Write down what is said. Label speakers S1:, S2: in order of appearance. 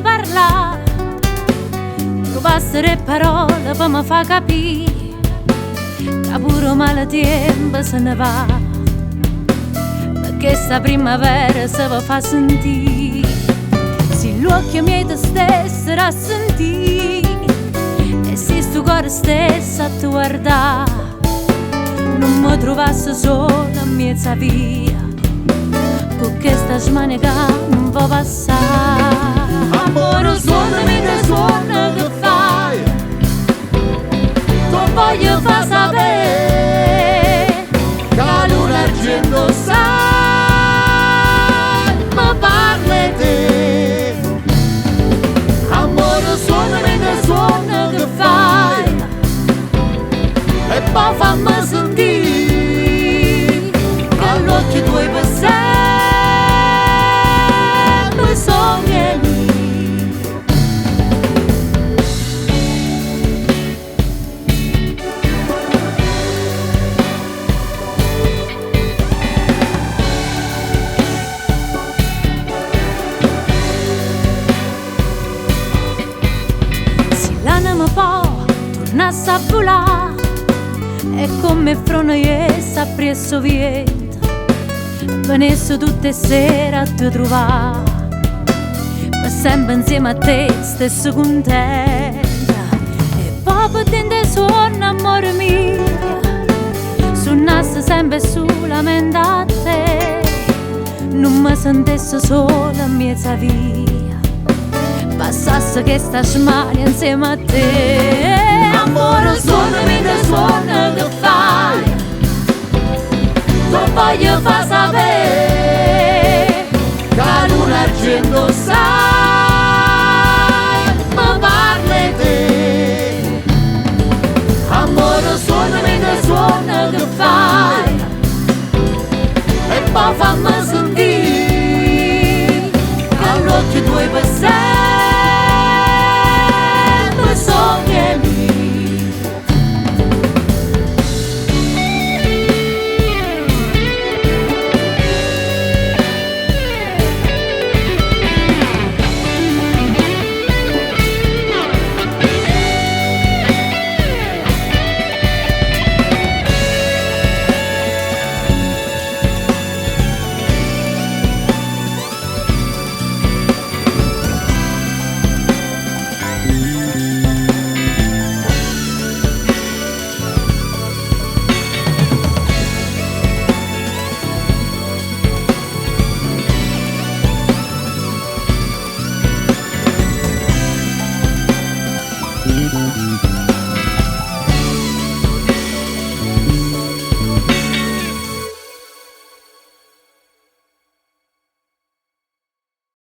S1: senza parlare, trovasse le parole per mi far capire che pure male tempo se ne va, perché sta primavera se va fa sentire, se gli occhi miei te stessero a sentire, e se sto cuore stesso a ti guardare, non mi trovasse sola in mezzo a via, perché sta smanica non va passare. Amore, suonami che suona che fai, tu voglio far sapere che la luna argento sai, ma parli te. Amore, suonami che suona che fai, e poi fammi sentire che all'occhio tuoi passare mi sogni. Se l'anima può tornasse a volare, e come frono essa presso vieta, venisse tutte sere a te trovare, per sempre insieme a te stesse contenta, e poi tende suona amore mio, suonasse sempre solamente a te, non mi sentesse sola in mezzo a via, passasse che sta smania insieme a te. Amore, suonami che suona che fai, tu voglio far sapere che la luna argento sai, ma parli te. Amore, suonami che suona che fai, e poi fammi sentire che all'occhio tuoi passare